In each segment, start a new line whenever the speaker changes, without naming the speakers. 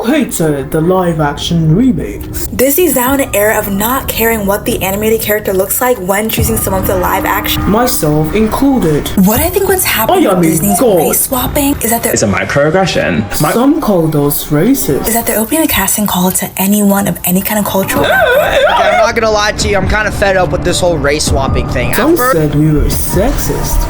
hated the live-action remakes.
Disney's now in an era of not caring what the animated character looks like when choosing someone for the live action.
Myself included.
What I think what's happening with Disney's race swapping is that
it's a microaggression.
Some call those racist.
Is that they're opening a casting call to anyone of any kind of cultural
background. Okay, I'm not gonna lie to you, I'm kind of fed up with this whole race swapping thing.
Some said we were sexist.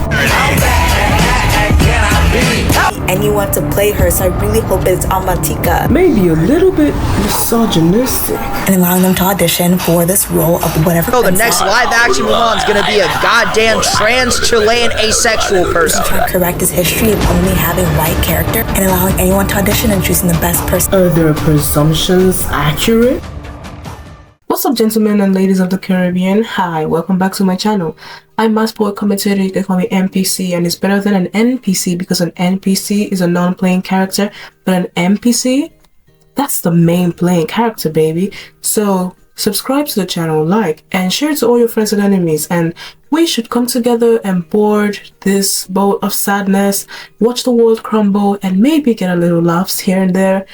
Anyone to play her, so I really hope it's Amatika.
Maybe a little bit misogynistic.
And allowing them to audition for this role of whatever.
So the next live action Mulan is gonna be a goddamn trans Chilean asexual person.
Trying to correct this history of only having white character and allowing anyone to audition and choosing the best person.
Are their presumptions accurate? What's up, gentlemen and ladies of the Caribbean? Hi, welcome back to my channel. I'm Massport Commentator, you can call me NPC, and it's better than an NPC because an NPC is a non-playing character, but an NPC, that's the main playing character, baby. So subscribe to the channel, like, and share it to all your friends and enemies, and we should come together and board this boat of sadness, watch the world crumble, and maybe get a little laughs here and there.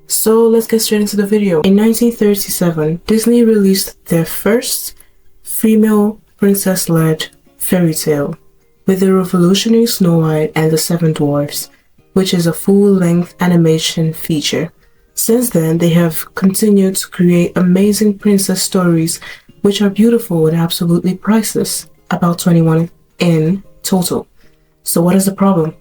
So let's get straight into the video. In 1937, Disney released their first female princess-led fairy tale with the revolutionary Snow White and the Seven Dwarfs, which is a full-length animation feature. Since then, they have continued to create amazing princess stories which are beautiful and absolutely priceless, about 21 in total. So what is the problem?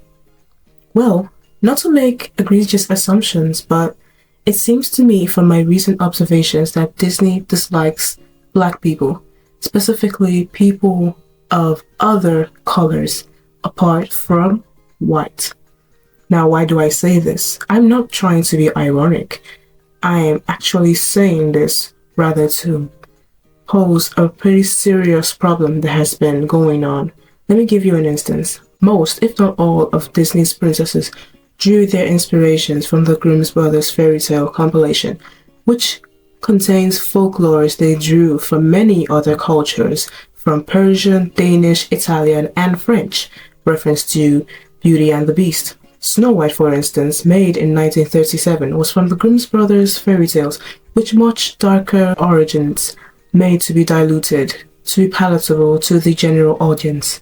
Well, not to make egregious assumptions, but it seems to me from my recent observations that Disney dislikes black people, specifically people of other colors apart from white. Now, why do I say this? I'm not trying to be ironic. I am actually saying this rather to pose a pretty serious problem that has been going on. Let me give you an instance. Most, if not all, of Disney's princesses drew their inspirations from the Grimm's Brothers fairy tale compilation, which contains folklores they drew from many other cultures, from Persian, Danish, Italian, and French, reference to Beauty and the Beast. Snow White, for instance, made in 1937, was from the Grimm's Brothers fairy tales, with much darker origins, made to be diluted, to be palatable to the general audience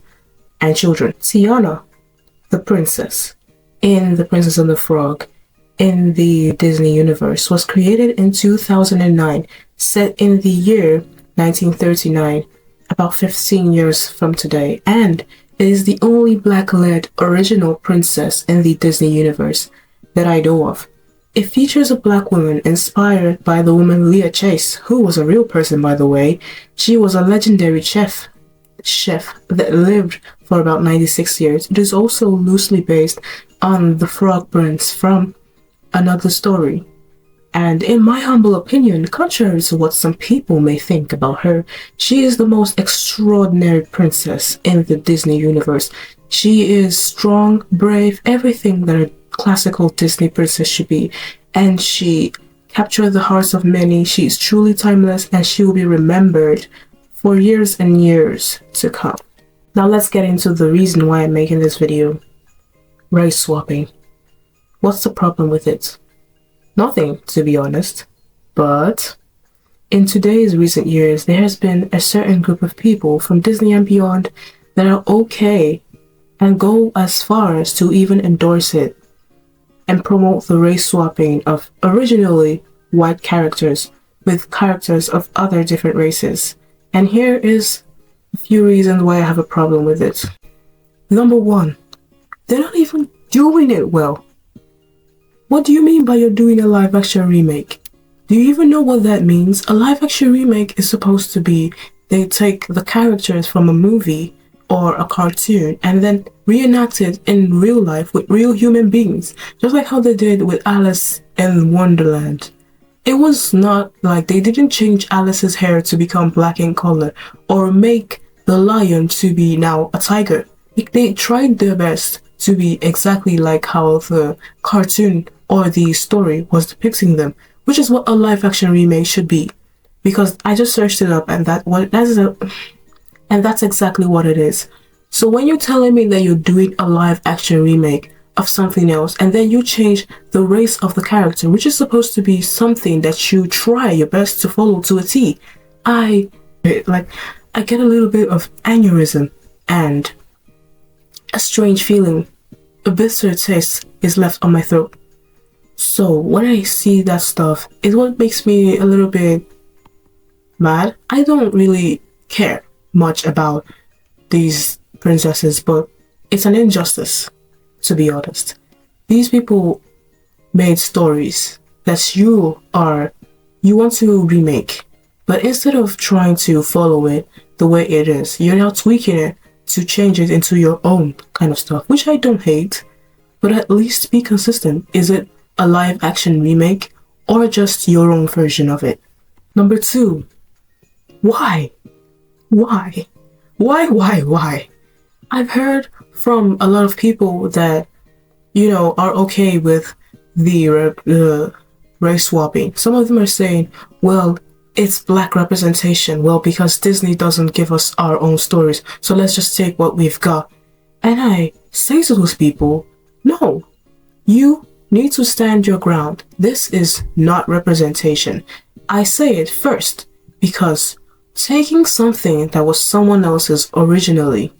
and children. Tiana, the princess, in The Princess and the Frog, in the Disney universe, was created in 2009, set in the year 1939, about 15 years from today, and it is the only black-led original princess in the Disney universe that I know of. It features a black woman inspired by the woman Leah Chase, who was a real person, by the way. She was a legendary chef that lived for about 96 years. It is also loosely based on the Frog Prince from another story. And in my humble opinion, contrary to what some people may think about her, she is the most extraordinary princess in the Disney universe. She is strong, brave, everything that a classical Disney princess should be. And she captured the hearts of many. She is truly timeless, and she will be remembered for years and years to come. Now let's get into the reason why I'm making this video. Race swapping. What's the problem with it? Nothing, to be honest. But in today's recent years, there has been a certain group of people from Disney and beyond that are okay and go as far as to even endorse it and promote the race swapping of originally white characters with characters of other different races. And here is a few reasons why I have a problem with it. Number one, they're not even doing it well. What do you mean by you're doing a live action remake? Do you even know what that means? A live action remake is supposed to be they take the characters from a movie or a cartoon and then reenact it in real life with real human beings, just like how they did with Alice in Wonderland. It was not like they didn't change Alice's hair to become black in color or make the lion to be now a tiger. They tried their best to be exactly like how the cartoon or the story was depicting them, which is what a live action remake should be. Because I just searched it up and that's exactly what it is. So when you're telling me that you're doing a live action remake, of something else, and then you change the race of the character, which is supposed to be something that you try your best to follow to a T. I get a little bit of aneurysm and a strange feeling, a bitter taste is left on my throat. So when I see that stuff, it's what makes me a little bit mad. I don't really care much about these princesses, but it's an injustice, to be honest. These people made stories that you want to remake, but instead of trying to follow it the way it is, you're now tweaking it to change it into your own kind of stuff, which I don't hate, but at least be consistent. Is it a live action remake or just your own version of it? Number 2, why? Why? I've heard from a lot of people that, are okay with the race swapping. Some of them are saying, well, it's black representation. Well, because Disney doesn't give us our own stories, so let's just take what we've got. And I say to those people, no, you need to stand your ground. This is not representation. I say it first because taking something that was someone else's originally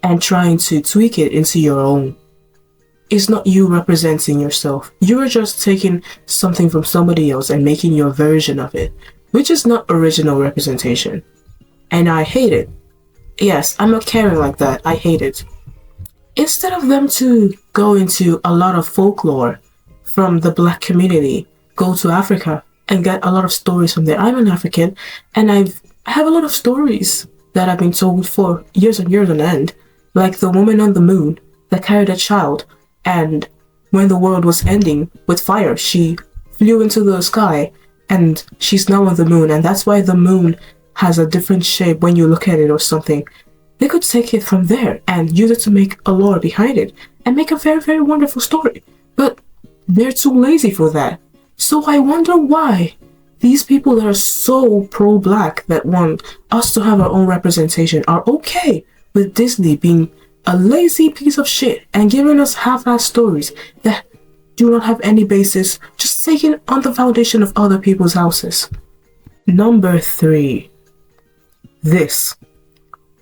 and trying to tweak it into your own is not you representing yourself. You are just taking something from somebody else and making your version of it, which is not original representation. And I hate it. Yes, I'm not caring like that. I hate it. Instead of them to go into a lot of folklore from the black community, go to Africa and get a lot of stories from there. I'm an African and I have a lot of stories that I've been told for years and years on end, like the woman on the moon that carried a child, and when the world was ending with fire, she flew into the sky and she's now on the moon, and that's why the moon has a different shape when you look at it or something. They could take it from there and use it to make a lore behind it and make a very, very wonderful story, but they're too lazy for that. So I wonder why these people that are so pro-black that want us to have our own representation are okay with Disney being a lazy piece of shit and giving us half-assed stories that do not have any basis, just taken on the foundation of other people's houses. Number 3. This.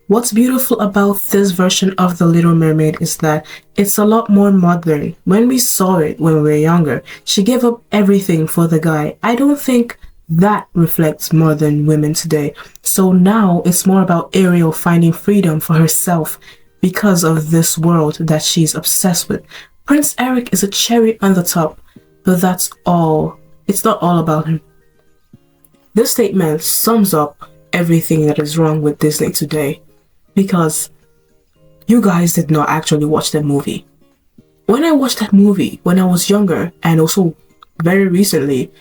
What's beautiful about this version of The Little Mermaid is that it's a lot more modern. When we saw it when we were younger, she gave up everything for the guy. I don't think that reflects modern women today. So now it's more about Ariel finding freedom for herself because of this world that she's obsessed with. Prince Eric is a cherry on the top, but that's all. It's not all about him. This statement sums up everything that is wrong with Disney today, because you guys did not actually watch that movie. When I watched that movie when I was younger, and also very recently,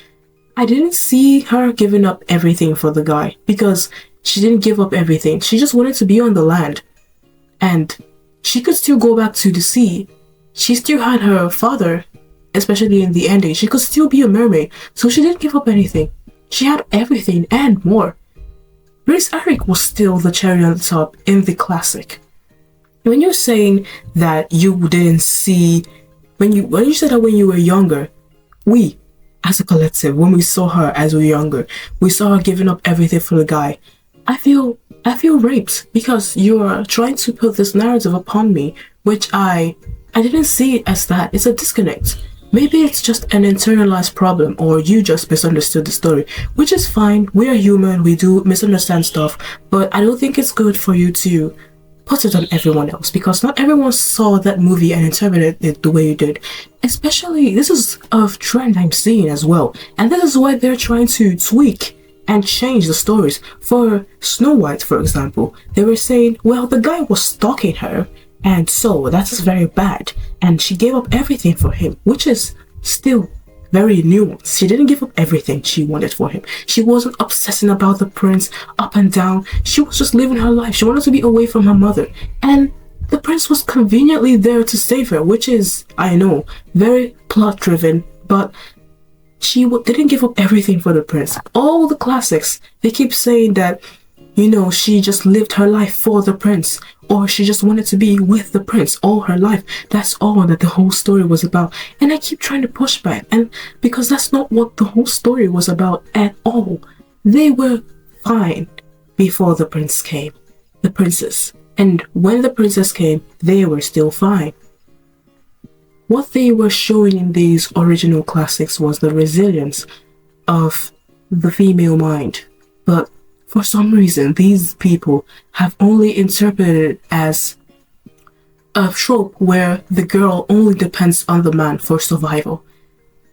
I didn't see her giving up everything for the guy, because she didn't give up everything. She just wanted to be on the land, and she could still go back to the sea. She still had her father, especially in the ending. She could still be a mermaid, so she didn't give up anything. She had everything and more. Prince Eric was still the cherry on the top in the classic. When you're saying that you didn't see, when you said that when you were younger, we, as a collective, when we saw her as we were younger, we saw her giving up everything for the guy. I feel raped because you are trying to put this narrative upon me, which I didn't see it as that. It's a disconnect. Maybe it's just an internalized problem, or you just misunderstood the story, which is fine. We are human, we do misunderstand stuff, but I don't think it's good for you to put it on everyone else, because not everyone saw that movie and interpreted it the way you did. Especially, this is a trend I'm seeing as well, and this is why they're trying to tweak and change the stories. For Snow White, for example, they were saying, well, the guy was stalking her, and so that is very bad, and she gave up everything for him, which is still very nuanced. She didn't give up everything she wanted for him. She wasn't obsessing about the prince up and down. She was just living her life. She wanted to be away from her mother, and the prince was conveniently there to save her, which is, I know, very plot driven, but she didn't give up everything for the prince. All the classics, they keep saying that, you know, she just lived her life for the prince. or she just wanted to be with the prince all her life. That's all that the whole story was about. And I keep trying to push back, and because that's not what the whole story was about at all. They were fine before the prince came, the princess. And when the princess came, they were still fine. What they were showing in these original classics was the resilience of the female mind. But for some reason, these people have only interpreted it as a trope where the girl only depends on the man for survival.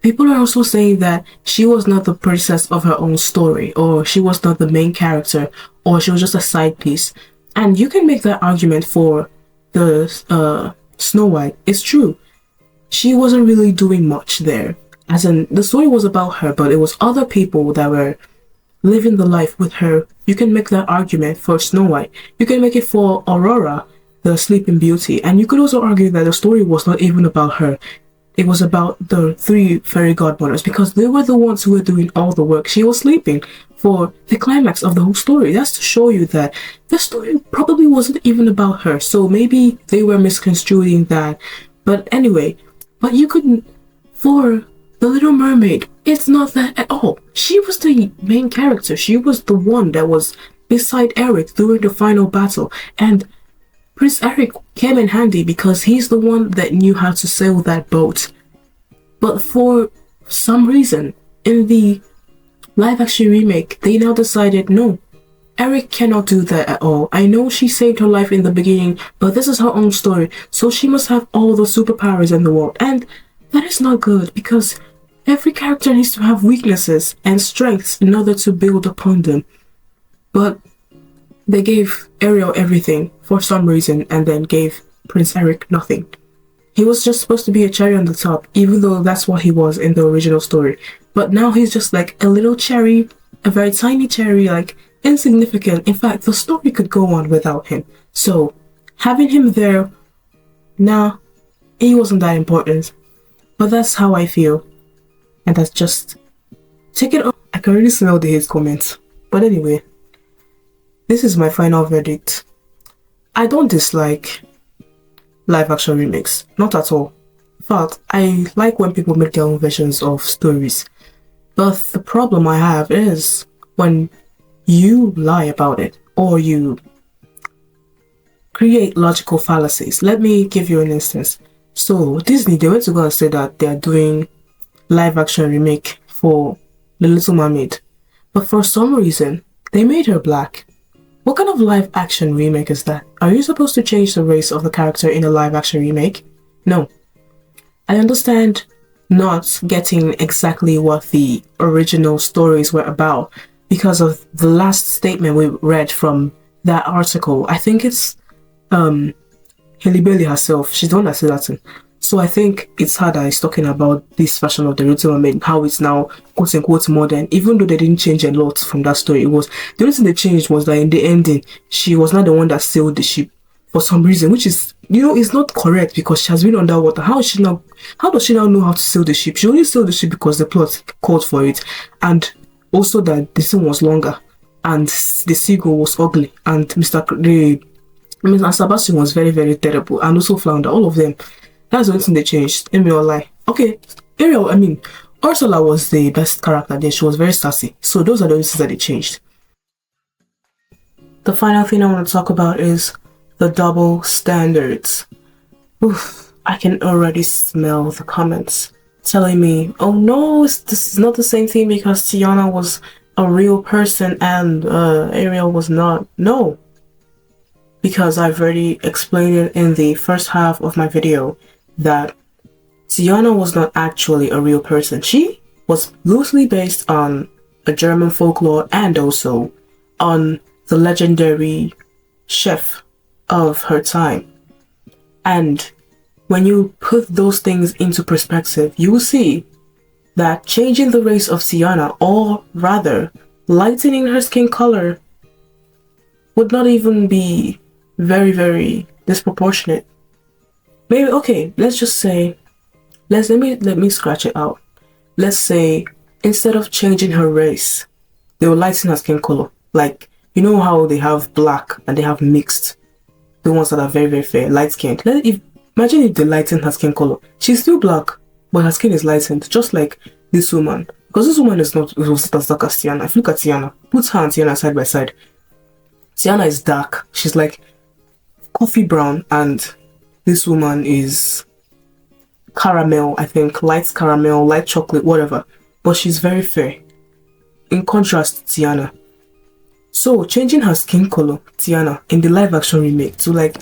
People are also saying that she was not the princess of her own story, or she was not the main character, or she was just a side piece. And you can make that argument for the Snow White. It's true. She wasn't really doing much there. As in, the story was about her, but it was other people that were living the life with her. You can make that argument for Snow White. You can make it for Aurora, the Sleeping Beauty. And you could also argue that the story was not even about her. It was about the 3 fairy godmothers, because they were the ones who were doing all the work. She was sleeping for the climax of the whole story. That's to show you that the story probably wasn't even about her. So maybe they were misconstruing that. But anyway, but you couldn't, for The Little Mermaid, it's not that at all. She was the main character. She was the one that was beside Eric during the final battle. And Prince Eric came in handy because he's the one that knew how to sail that boat. But for some reason, in the live-action remake, they now decided, no, Eric cannot do that at all. I know she saved her life in the beginning, but this is her own story, so she must have all the superpowers in the world. And that is not good, because every character needs to have weaknesses and strengths in order to build upon them. But they gave Ariel everything for some reason, and then gave Prince Eric nothing. He was just supposed to be a cherry on the top, even though that's what he was in the original story. But now he's just like a little cherry, a very tiny cherry, like insignificant. In fact, the story could go on without him. So having him there, nah, he wasn't that important. But that's how I feel. And that's just, take it off. I can already smell the hate comments. But anyway, this is my final verdict. I don't dislike live action remakes. Not at all. In fact, I like when people make their own versions of stories. But the problem I have is when you lie about it, or you create logical fallacies. Let me give you an instance. So Disney, they went to go and say that they're doing live action remake for The Little Mermaid. But for some reason, they made her black. What kind of live action remake is that? Are you supposed to change the race of the character in a live action remake? No. I understand not getting exactly what the original stories were about because of the last statement we read from that article. I think it's Halle Bailey herself. She's the one that said that. So I think it's her that is talking about this version of The Little Mermaid, how it's now quote unquote modern, even though they didn't change a lot from that story. It was, the only thing they changed was that in the ending, she was not the one that sailed the ship for some reason, which is, you know, it's not correct because she has been underwater. How does she now know how to sail the ship? She only sailed the ship because the plot called for it, and also that the scene was longer, and the seagull was ugly, and Mr. Sebastian was very, very terrible, and also Flounder, all of them. That's the only thing they changed. Let me not lie. Okay, Ursula was the best character there. She was very sassy. So those are the only things that they changed. The final thing I want to talk about is the double standards. Oof, I can already smell the comments telling me, oh no, this is not the same thing because Tiana was a real person and Ariel was not. No. Because I've already explained it in the first half of my video that Tiana was not actually a real person. She was loosely based on a German folklore and also on the legendary chef of her time. And when you put those things into perspective, you will see that changing the race of Tiana, or rather lightening her skin color, would not even be very, very disproportionate. Maybe, okay, let's just say, let me scratch it out. Let's say instead of changing her race, they will lighten her skin color. Like, you know how they have black and they have mixed. the ones that are very, very fair, light-skinned. Imagine if they lighten her skin color. She's still black, but her skin is lightened, just like this woman. Because this woman is not as dark as Tiana. If you look at Tiana, put her and Tiana side by side. Tiana is dark. She's like coffee brown, and this woman is caramel, I think, light caramel, light chocolate, whatever. But she's very fair. In contrast to Tiana. So, changing her skin color, Tiana, in the live action remake to like,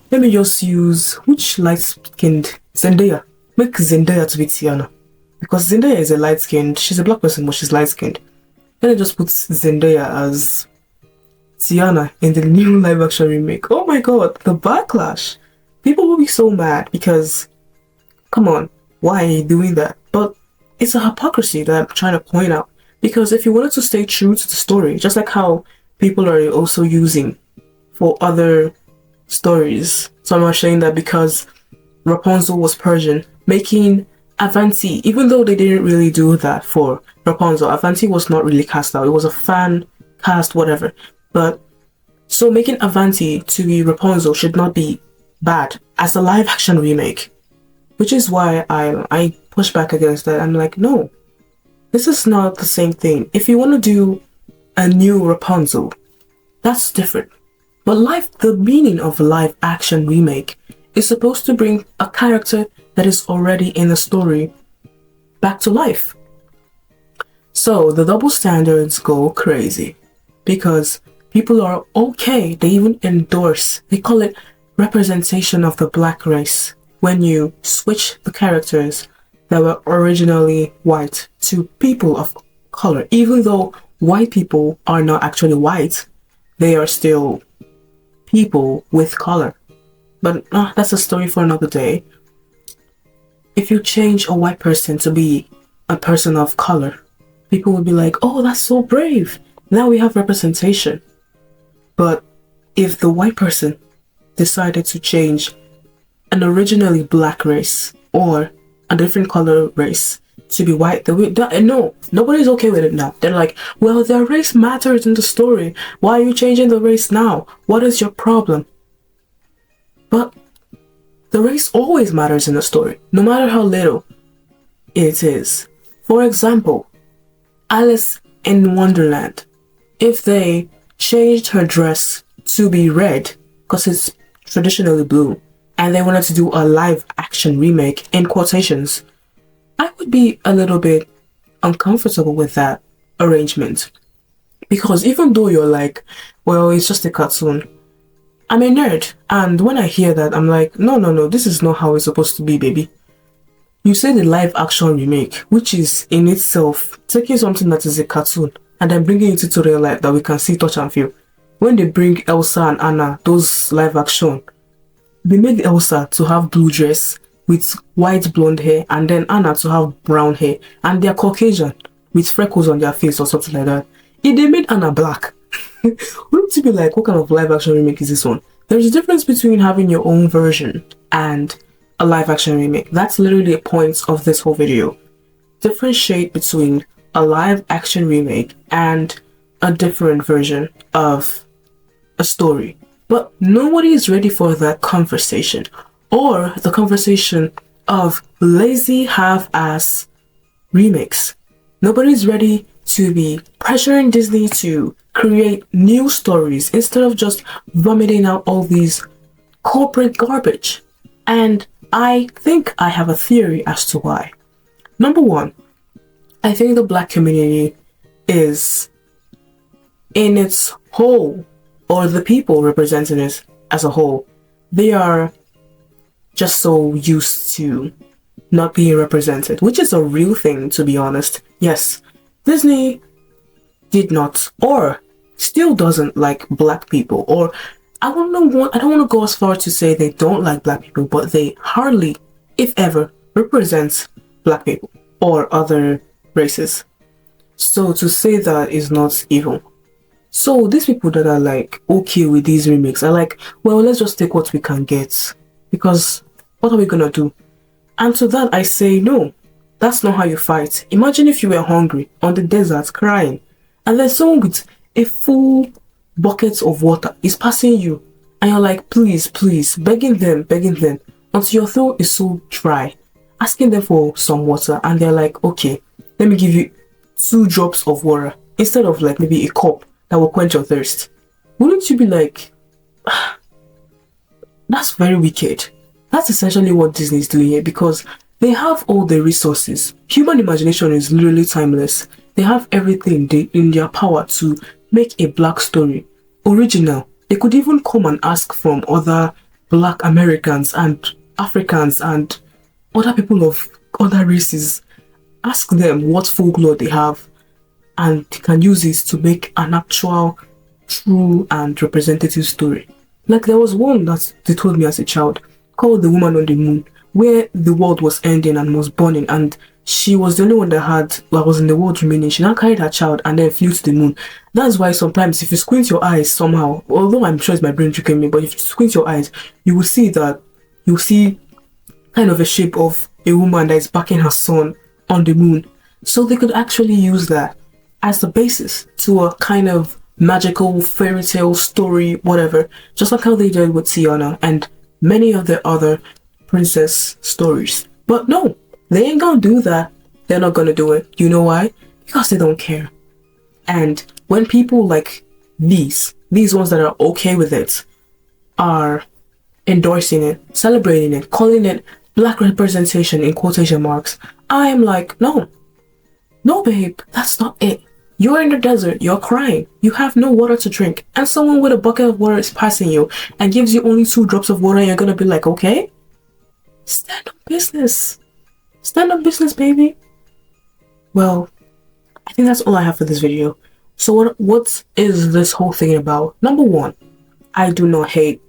let me just use, which light-skinned? Zendaya. Make Zendaya to be Tiana. Because Zendaya is a light-skinned, she's a black person, but she's light-skinned. Then I just put Zendaya as Tiana in the new live action remake. Oh my god, the backlash. People will be so mad because, come on, why are you doing that? But it's a hypocrisy that I'm trying to point out. Because if you wanted to stay true to the story, just like how people are also using for other stories. So I'm not saying that because Rapunzel was Persian, making Avanti, even though they didn't really do that for Rapunzel, Avanti was not really cast out. It was a fan cast, whatever. But so making Avanti to be Rapunzel should not be bad as a live action remake. Which is why I push back against that. I'm like, no. This is not the same thing. If you want to do a new Rapunzel, that's different. But the meaning of a live action remake is supposed to bring a character that is already in the story back to life. So the double standards go crazy because people are okay. They even endorse, they call it representation of the black race when you switch the characters that were originally white to people of color. Even though white people are not actually white, they are still people with color. But that's a story for another day. If you change a white person to be a person of color, people will be like, oh, that's so brave. Now we have representation. But if the white person decided to change an originally black race or a different color race to be white, no, nobody's okay with it now. They're like, well, their race matters in the story. Why are you changing the race now? What is your problem? But the race always matters in the story, no matter how little it is. For example, Alice in Wonderland. If they changed her dress to be red, because it's traditionally blue, and they wanted to do a live action remake, in quotations, I would be a little bit uncomfortable with that arrangement. Because even though you're like, well, it's just a cartoon, I'm a nerd. And when I hear that, I'm like, no, this is not how it's supposed to be, baby. You say the live action remake, which is in itself taking something that is a cartoon and then bringing it into real life that we can see, touch and feel. When they bring Elsa and Anna, those live action, they made Elsa to have blue dress with white blonde hair and then Anna to have brown hair, and they're Caucasian with freckles on their face or something like that. If they made Anna black, wouldn't you be like, what kind of live action remake is this one? There's a difference between having your own version and a live action remake. That's literally a point of this whole video. Differentiate between a live action remake and a different version of a story. But nobody is ready for that conversation, or the conversation of lazy half-ass remakes. Nobody's ready to be pressuring Disney to create new stories instead of just vomiting out all these corporate garbage. And I think I have a theory as to why. Number one, I think the black community is in its whole, or the people representing it as a whole, they are just so used to not being represented, which is a real thing, to be honest. Yes, Disney did not, or still doesn't like black people, or I don't want to go as far to say they don't like black people, but they hardly, if ever, represent black people or other races. So to say that is not evil. So these people that are like okay with these remakes are like, well, let's just take what we can get, because what are we gonna do? And to that I say, no, that's not how you fight. Imagine if you were hungry on the desert crying, and there's someone with a full bucket of water is passing you, and you're like, please, please, begging them, until your throat is so dry, asking them for some water, and they're like, okay, let me give you 2 drops of water instead of like maybe a cup that will quench your thirst. Wouldn't you be like, that's very wicked? That's essentially what Disney is doing here, because they have all the resources. Human imagination is literally timeless. They have everything in their power to make a black story original. They could even come and ask from other Black Americans and Africans and other people of other races. Ask them what folklore they have, and they can use this to make an actual, true and representative story. Like there was one that they told me as a child called The Woman on the Moon, where the world was ending and was burning, and she was the only one that was in the world remaining. She now carried her child and then flew to the moon. That's why sometimes if you squint your eyes somehow, although I'm sure it's my brain tricking me, but if you squint your eyes, you will see kind of a shape of a woman that is backing her son on the moon. So they could actually use that as the basis to a kind of magical fairy tale story, whatever, just like how they did with Tiana and many of the other princess stories. But no, they ain't gonna do that. They're not gonna do it. You know why? Because they don't care. And when people like these ones that are okay with it, are endorsing it, celebrating it, calling it black representation in quotation marks, I am like, no, babe, that's not it. You're in the desert, you're crying, you have no water to drink, and someone with a bucket of water is passing you and gives you only 2 drops of water, and you're gonna be like, okay? Stand on business. Stand on business, baby. Well, I think that's all I have for this video. So what is this whole thing about? Number one, I don't hate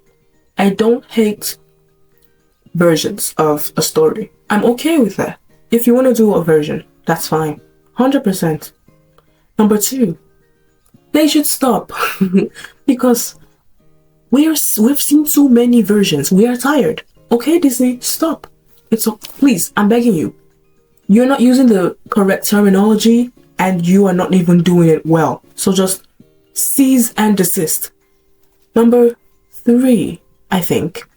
versions of a story. I'm okay with that. If you want to do a version, that's fine. 100%. Number two, they should stop. Because we've seen too many versions. We are tired. Okay, Disney, stop. Please, I'm begging you. You're not using the correct terminology and you are not even doing it well. So just cease and desist. Number three, I think.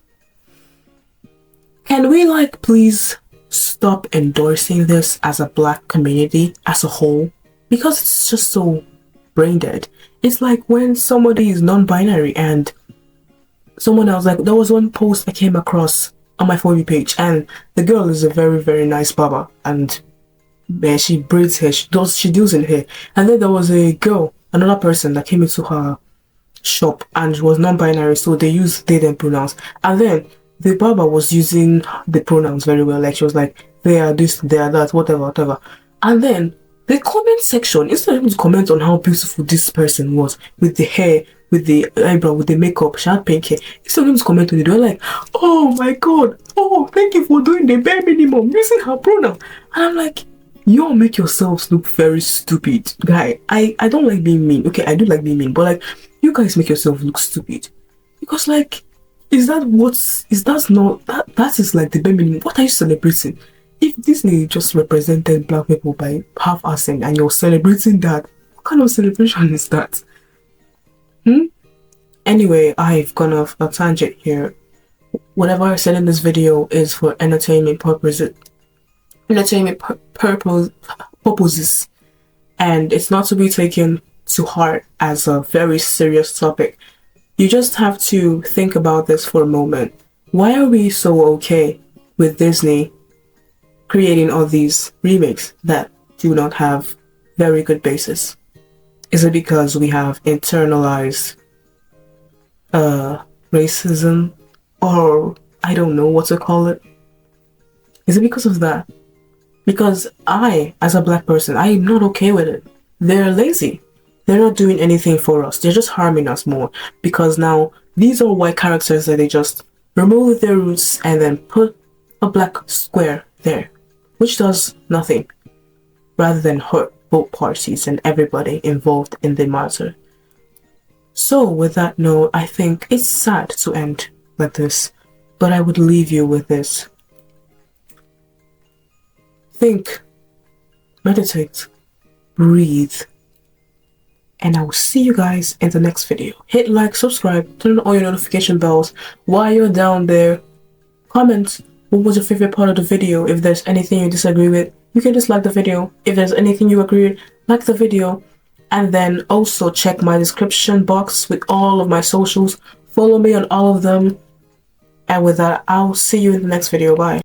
Can we please stop endorsing this as a black community as a whole? Because it's just so brain dead. It's like when somebody is non-binary and someone else, there was one post I came across on my For You page, and the girl is a very, very nice barber, and she braids hair, she deals in hair. And then there was a girl, another person that came into her shop and was non-binary, so they use they them pronouns. And then the barber was using the pronouns very well, she was like, they are this, they are that, whatever. And then the comment section, instead of them to comment on how beautiful this person was with the hair, with the eyebrow, with the makeup, she had pink hair, instead of them to comment on it, they were like, oh my god, oh, thank you for doing the bare minimum, using her pronoun. And I'm like, you all make yourselves look very stupid. Guy, I don't like being mean. Okay, I do like being mean, but you guys make yourself look stupid. Because that is the bare minimum. What are you celebrating? If Disney just represented black people by half-assing and you're celebrating that, what kind of celebration is that? Anyway, I've gone off a tangent here. Whatever I said in this video is for entertainment purposes, and it's not to be taken to heart as a very serious topic. You just have to think about this for a moment. Why are we so okay with Disney creating all these remakes that do not have very good basis? Is it because we have internalized racism, or I don't know what to call it? Is it because of that? Because I, as a black person, I am not okay with it. They're lazy. They're not doing anything for us. They're just harming us more. Because now, these are white characters that they just remove their roots and then put a black square there, which does nothing, rather than hurt both parties and everybody involved in the matter. So, with that note, I think it's sad to end like this, but I would leave you with this. Think, meditate, breathe, and I will see you guys in the next video. Hit like, subscribe, turn on all your notification bells. While you're down there, comment what was your favorite part of the video. If there's anything you disagree with, you can dislike the video. If there's anything you agree with, like the video. And then also check my description box with all of my socials. Follow me on all of them. And with that, I'll see you in the next video. Bye.